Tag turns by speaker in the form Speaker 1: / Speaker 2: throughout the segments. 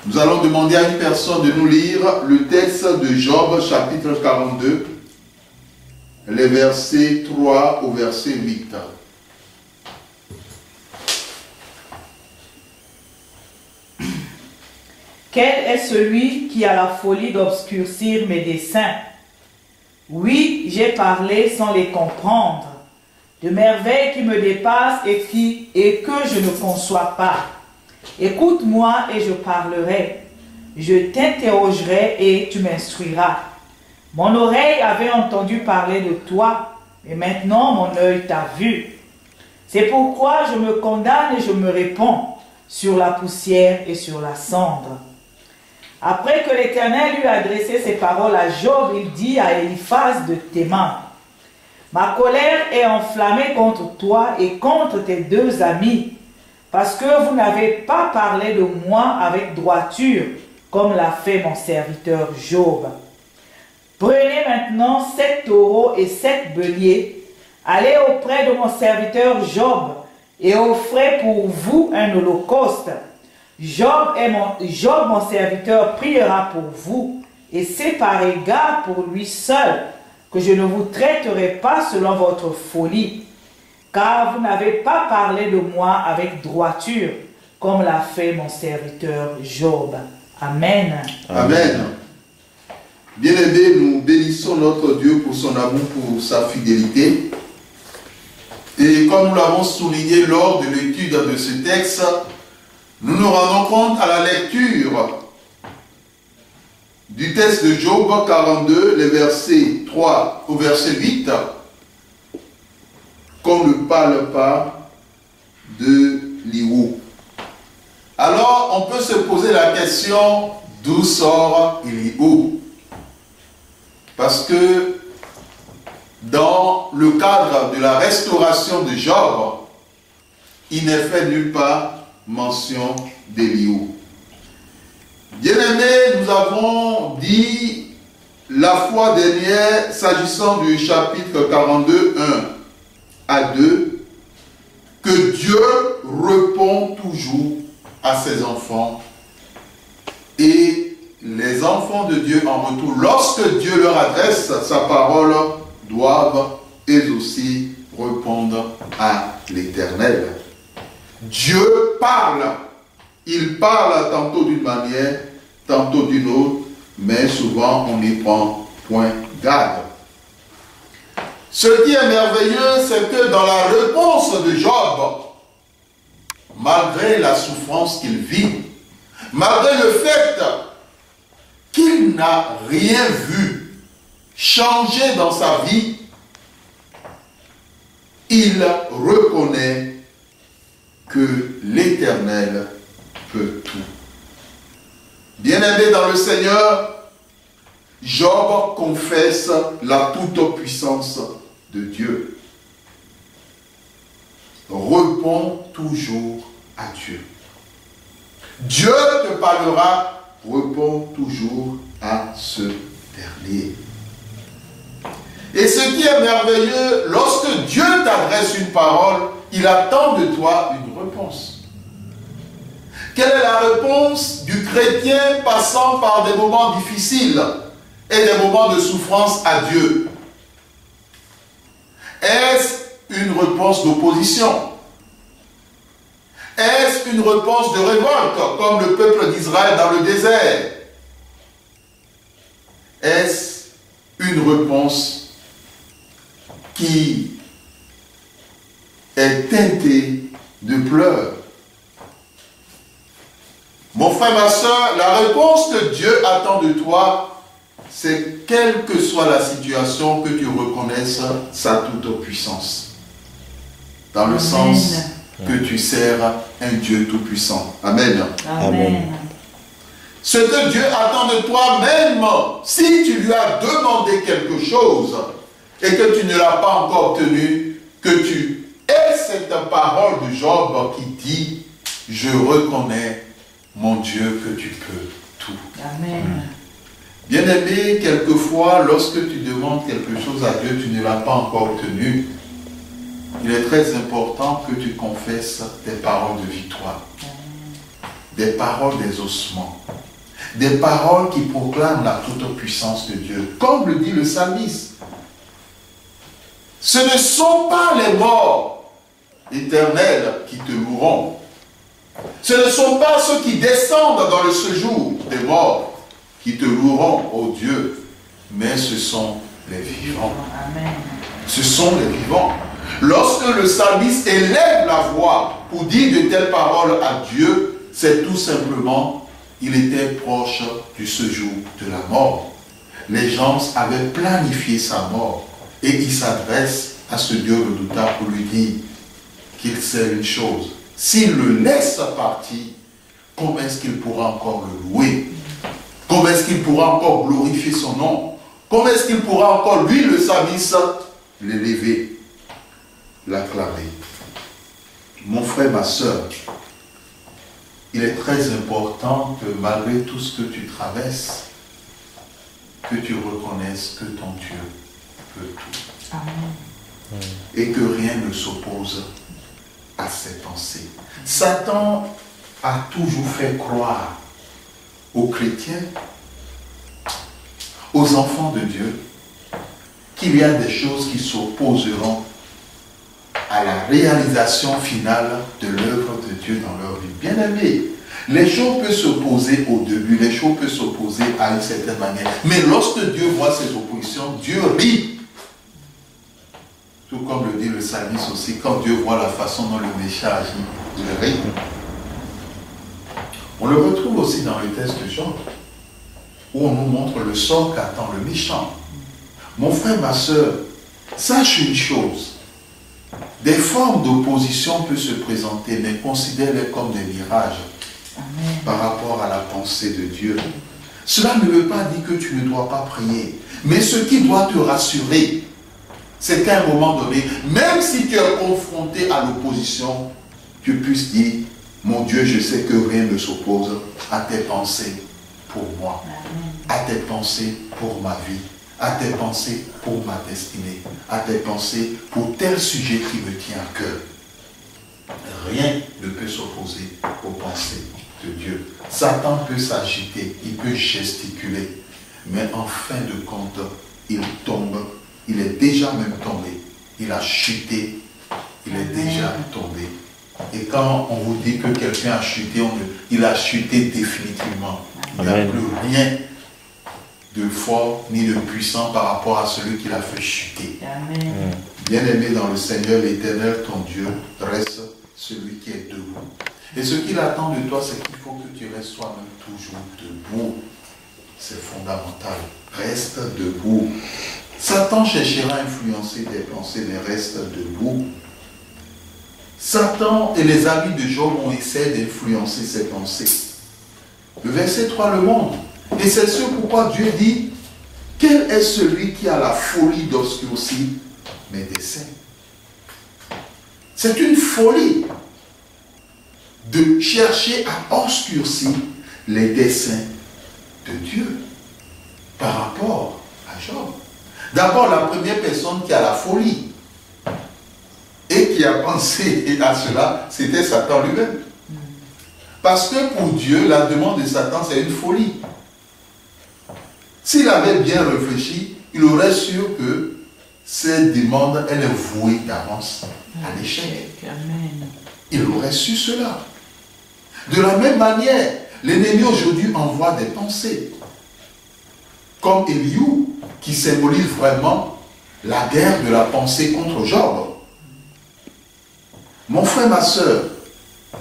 Speaker 1: Nous allons demander à une personne de nous lire le texte de Job, chapitre 42, les versets 3 au verset 8.
Speaker 2: Quel est celui qui a la folie d'obscurcir mes desseins? Oui, j'ai parlé sans les comprendre, de merveilles qui me dépassent et que je ne conçois pas. Écoute-moi et je parlerai. Je t'interrogerai et tu m'instruiras. Mon oreille avait entendu parler de toi, et maintenant mon œil t'a vu. C'est pourquoi je me condamne et je me réponds sur la poussière et sur la cendre. Après que l'Éternel lui a adressé ces paroles à Job, il dit à Eliphaz de Théman: ma colère est enflammée contre toi et contre tes deux amis, parce que vous n'avez pas parlé de moi avec droiture, comme l'a fait mon serviteur Job. Prenez maintenant 7 taureaux et 7 béliers, allez auprès de mon serviteur Job, et offrez pour vous un holocauste. Job, mon serviteur, priera pour vous, et c'est par égard pour lui seul que je ne vous traiterai pas selon votre folie, car vous n'avez pas parlé de moi avec droiture, comme l'a fait mon serviteur Job. Amen.
Speaker 1: Amen. Bien-aimés, nous bénissons notre Dieu pour son amour, pour sa fidélité. Et comme nous l'avons souligné lors de l'étude de ce texte, nous nous rendons compte à la lecture du texte de Job 42, les versets 3 au verset 8, qu'on ne parle pas de Elihu. Alors, on peut se poser la question, d'où sort Elihu? Parce que dans le cadre de la restauration de Job, il n'est fait nulle part mention d'Elihu. Bien-aimés, nous avons dit la fois dernière, s'agissant du chapitre 42, 1 à 2, que Dieu répond toujours à ses enfants. Et les enfants de Dieu en retour, lorsque Dieu leur adresse sa parole, doivent eux aussi répondre à l'Éternel. Dieu parle. Il parle tantôt d'une manière, tantôt d'une autre, mais souvent on n'y prend point garde. Ce qui est merveilleux, c'est que dans la réponse de Job, malgré la souffrance qu'il vit, malgré le fait qu'il n'a rien vu changer dans sa vie, il reconnaît que l'Éternel peut tout. Bien-aimé dans le Seigneur, Job confesse la toute-puissance de Dieu. Réponds toujours à Dieu. Dieu te parlera, réponds toujours à ce dernier. Et ce qui est merveilleux, lorsque Dieu t'adresse une parole, il attend de toi une réponse. Quelle est la réponse du chrétien passant par des moments difficiles et des moments de souffrance à Dieu? Est-ce une réponse d'opposition? Est-ce une réponse de révolte, comme le peuple d'Israël dans le désert? Est-ce une réponse qui est teintée de pleurs? Mon frère, ma soeur, la réponse que Dieu attend de toi, c'est quelle que soit la situation, que tu reconnaisses sa toute-puissance. Dans le sens que tu sers un Dieu tout-puissant. Amen.
Speaker 2: Amen.
Speaker 1: Ce que Dieu attend de toi, même si tu lui as demandé quelque chose et que tu ne l'as pas encore obtenu, que tu aies cette parole de Job qui dit « Je reconnais mon Dieu que tu peux tout. »
Speaker 2: Amen.
Speaker 1: Bien-aimé, quelquefois, lorsque tu demandes quelque chose à Dieu, tu ne l'as pas encore obtenu, il est très important que tu confesses tes paroles de victoire. des paroles des ossements, des paroles qui proclament la toute-puissance de Dieu. Comme le dit le psalmiste, ce ne sont pas les morts éternels qui te loueront. Ce ne sont pas ceux qui descendent dans le séjour des morts qui te loueront, ô Dieu, mais ce sont les vivants.
Speaker 2: Amen.
Speaker 1: Ce sont les vivants. Lorsque le psalmiste élève la voix pour dire de telles paroles à Dieu, c'est tout simplement, il était proche du séjour de la mort. Les gens avaient planifié sa mort et il s'adresse à ce Dieu redoutable pour lui dire qu'il sait une chose. S'il le laisse partir, comment est-ce qu'il pourra encore le louer? Comment est-ce qu'il pourra encore glorifier son nom? Comment est-ce qu'il pourra encore, lui, le psalmiste, l'élever, l'acclamer? Mon frère, ma soeur, il est très important que malgré tout ce que tu traverses, que tu reconnaisses que ton Dieu peut tout.
Speaker 2: Amen.
Speaker 1: Et que rien ne s'oppose à ses pensées. Satan a toujours fait croire aux chrétiens, aux enfants de Dieu, qu'il y a des choses qui s'opposeront à la réalisation finale de l'œuvre de Dieu dans leur vie. Bien aimé, les choses peuvent s'opposer au début, les choses peuvent s'opposer à une certaine manière. Mais lorsque Dieu voit ces oppositions, Dieu rit. Tout comme le dit le psalmiste aussi, quand Dieu voit la façon dont le méchant agit, il rit. On le retrouve aussi dans le texte de Job, où on nous montre le sort qu'attend le méchant. Mon frère, ma soeur, sache une chose. Des formes d'opposition peuvent se présenter, mais considère-les comme des mirages. Amen. Par rapport à la pensée de Dieu. Cela ne veut pas dire que tu ne dois pas prier. Mais ce qui doit te rassurer, c'est qu'à un moment donné, même si tu es confronté à l'opposition, tu puisses dire, mon Dieu, je sais que rien ne s'oppose à tes pensées pour moi, à tes pensées pour ma vie, à tes pensées pour ma destinée, à tes pensées pour tel sujet qui me tient à cœur. Rien ne peut s'opposer aux pensées de Dieu. Satan peut s'agiter, il peut gesticuler, mais en fin de compte, il tombe, il est déjà même tombé, il a chuté, il est déjà tombé. Et quand on vous dit que quelqu'un a chuté, il a chuté définitivement. Il n'y a plus rien de fort ni de puissant par rapport à celui qui l'a fait chuter. Amen. Bien-aimé dans le Seigneur, l'Éternel, ton Dieu, reste celui qui est debout. Et ce qu'il attend de toi, c'est qu'il faut que tu restes toi-même toujours debout. C'est fondamental. Reste debout. Satan cherchera à influencer tes pensées, mais reste debout. Satan et les amis de Job ont essayé d'influencer ses pensées. Le verset 3 le montre. Et c'est ce pourquoi Dieu dit, quel est celui qui a la folie d'obscurcir mes desseins? C'est une folie de chercher à obscurcir les desseins de Dieu par rapport à Job. D'abord, la première personne qui a la folie et qui a pensé à cela, c'était Satan lui-même. Parce que pour Dieu, la demande de Satan, c'est une folie. S'il avait bien réfléchi, il aurait su que cette demande, elle est vouée d'avance à l'échec. Il aurait su cela. De la même manière, l'ennemi aujourd'hui envoie des pensées. Comme Eliou, qui symbolise vraiment la guerre de la pensée contre Job. Mon frère, ma soeur,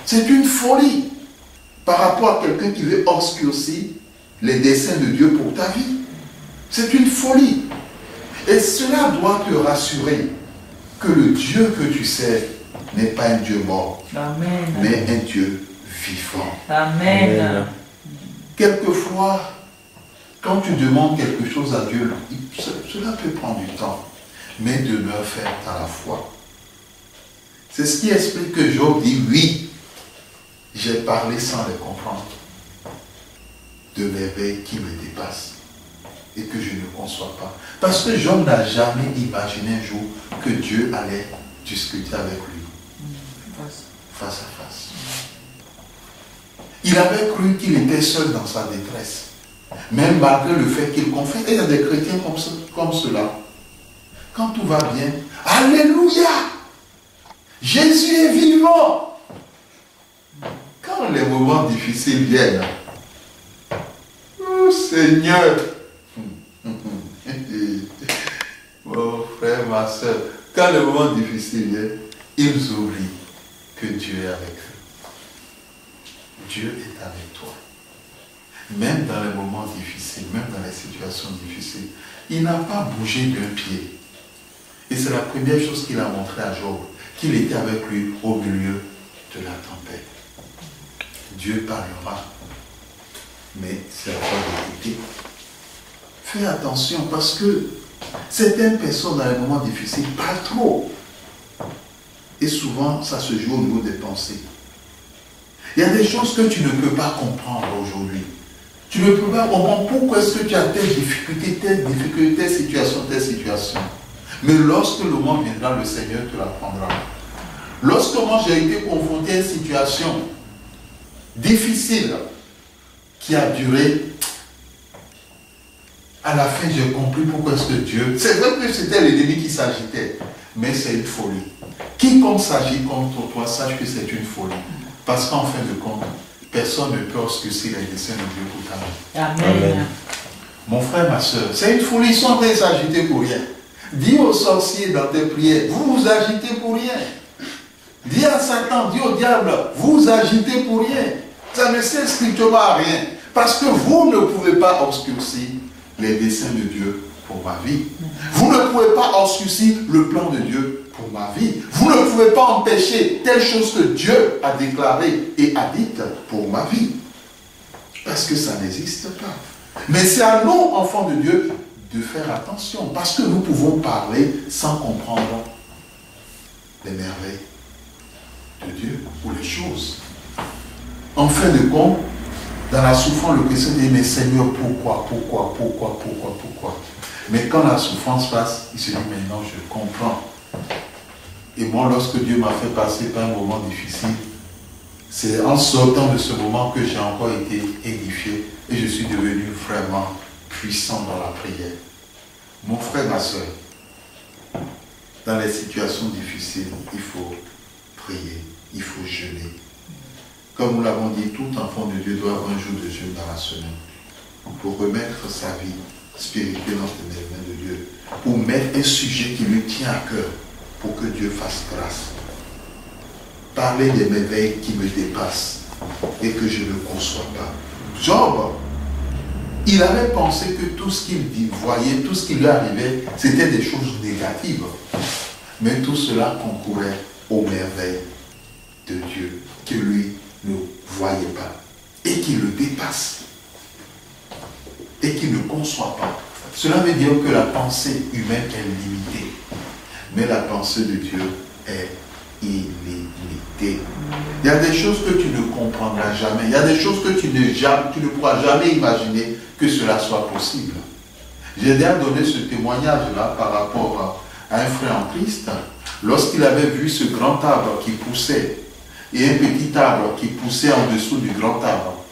Speaker 1: c'est une folie par rapport à quelqu'un qui veut obscurcir les desseins de Dieu pour ta vie. C'est une folie. Et cela doit te rassurer que le Dieu que tu sais n'est pas un Dieu mort, Amen. Mais un Dieu vivant.
Speaker 2: Amen. Amen.
Speaker 1: Quelquefois, quand tu demandes quelque chose à Dieu, cela peut prendre du temps, mais demeure ferme à la foi. C'est ce qui explique que Job dit, oui, j'ai parlé sans les comprendre, de merveilles qui me dépassent et que je ne conçois pas. Parce que Job n'a jamais imaginé un jour que Dieu allait discuter avec lui, face à face. Il avait cru qu'il était seul dans sa détresse. Même malgré le fait qu'il confesse. Et il y a des chrétiens comme cela. Quand tout va bien, alléluia! Jésus est vivant! Quand les moments difficiles viennent, oh Seigneur! Mon frère, ma soeur, quand les moments difficiles viennent, ils oublient que Dieu est avec eux. Dieu est avec toi. Même dans les moments difficiles, même dans les situations difficiles, il n'a pas bougé d'un pied. Et c'est la première chose qu'il a montré à Job, qu'il était avec lui au milieu de la tempête. Dieu parlera, mais c'est à toi d'écouter. Fais attention parce que certaines personnes dans les moments difficiles parlent trop. Et souvent, ça se joue au niveau des pensées. Il y a des choses que tu ne peux pas comprendre aujourd'hui. Tu ne peux pas comprendre pourquoi est-ce que tu as telle difficulté, telle situation. Mais lorsque le moment viendra, le Seigneur te l'apprendra. Lorsque moi j'ai été confronté à une situation difficile qui a duré, à la fin j'ai compris pourquoi est-ce que Dieu... C'est vrai que c'était l'ennemi qui s'agitait, mais c'est une folie. Quiconque s'agit contre toi, sache que c'est une folie. Parce qu'en fin de compte, personne ne peut obscurcir les desseins de Dieu pour ta vie.
Speaker 2: Amen.
Speaker 1: Mon frère, ma soeur, c'est une folie, ils sont en train de s'agiter pour rien. Dis aux sorciers dans tes prières, vous vous agitez pour rien. Dis à Satan, dis au diable, vous vous agitez pour rien. Ça ne sert strictement à rien. Parce que vous ne pouvez pas obscurcir les desseins de Dieu pour ma vie. Vous ne pouvez pas obscurcir le plan de Dieu pour ma vie. Vous ne pouvez pas empêcher telle chose que Dieu a déclarée et a dite pour ma vie. Parce que ça n'existe pas. Mais c'est à nous, enfants de Dieu, de faire attention. Parce que nous pouvons parler sans comprendre les merveilles de Dieu ou les choses. En fin de compte, dans la souffrance, le chrétien dit, mais Seigneur, pourquoi? Mais quand la souffrance passe, il se dit, maintenant je comprends. Et moi, lorsque Dieu m'a fait passer par un moment difficile, c'est en sortant de ce moment que j'ai encore été édifié et je suis devenu vraiment puissant dans la prière. Mon frère, ma soeur, dans les situations difficiles, il faut prier, il faut jeûner. Comme nous l'avons dit, tout enfant de Dieu doit avoir un jour de jeûne dans la semaine pour remettre sa vie spirituelle entre les mains de Dieu, pour mettre un sujet qui lui tient à cœur, pour que Dieu fasse grâce. Parler des merveilles qui me dépassent et que je ne conçois pas. Job, il avait pensé que tout ce qu'il voyait, tout ce qui lui arrivait, c'était des choses négatives. Mais tout cela concourait aux merveilles de Dieu que lui ne voyait pas et qui le dépasse et qui ne conçoit pas. Cela veut dire que la pensée humaine est limitée, mais la pensée de Dieu est illimitée. Il y a des choses que tu ne comprendras jamais, il y a des choses que tu ne pourras jamais imaginer que cela soit possible. J'ai déjà donné ce témoignage-là par rapport à un frère en Christ, lorsqu'il avait vu ce grand arbre qui poussait, et un petit arbre qui poussait en dessous du grand arbre.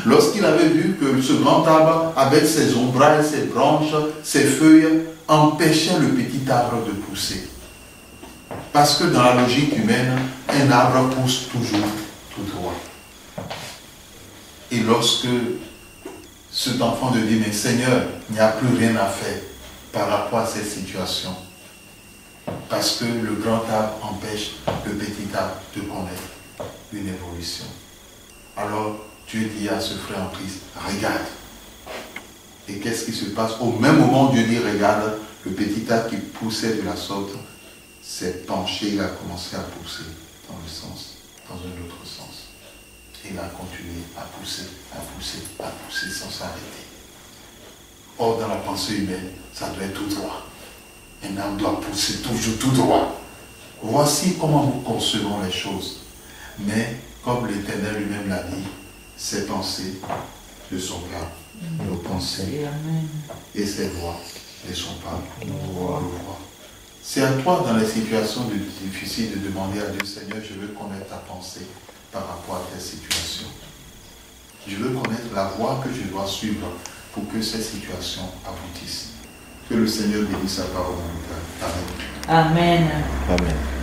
Speaker 1: Lorsqu'il avait vu que ce grand arbre, avec ses ombrages, ses branches, ses feuilles, empêchait le petit arbre de pousser. Parce que dans la logique humaine, un arbre pousse toujours tout droit. Et lorsque cet enfant de dit, mais Seigneur, il n'y a plus rien à faire par rapport à cette situation. Parce que le grand arbre empêche le petit arbre de connaître une évolution. Alors, Dieu dit à ce frère en Christ, regarde. Et qu'est-ce qui se passe? Au même moment, Dieu dit, regarde, le petit arbre qui poussait de la sorte s'est penché, il a commencé à pousser dans un autre sens. Et il a continué à pousser sans s'arrêter. Or, dans la pensée humaine, ça doit être tout droit. Un arbre doit pousser toujours tout droit. Voici comment nous concevons les choses. Mais, comme l'Éternel lui-même l'a dit, ses pensées ne sont pas nos pensées. Et ses voix ne sont pas nos voix. C'est à toi, dans les situations difficiles, de demander à Dieu, Seigneur, je veux connaître ta pensée par rapport à telle situation. Je veux connaître la voie que je dois suivre pour que cette situation aboutisse. Que le Seigneur bénisse sa parole. Amen.
Speaker 2: Amen.
Speaker 3: Amen.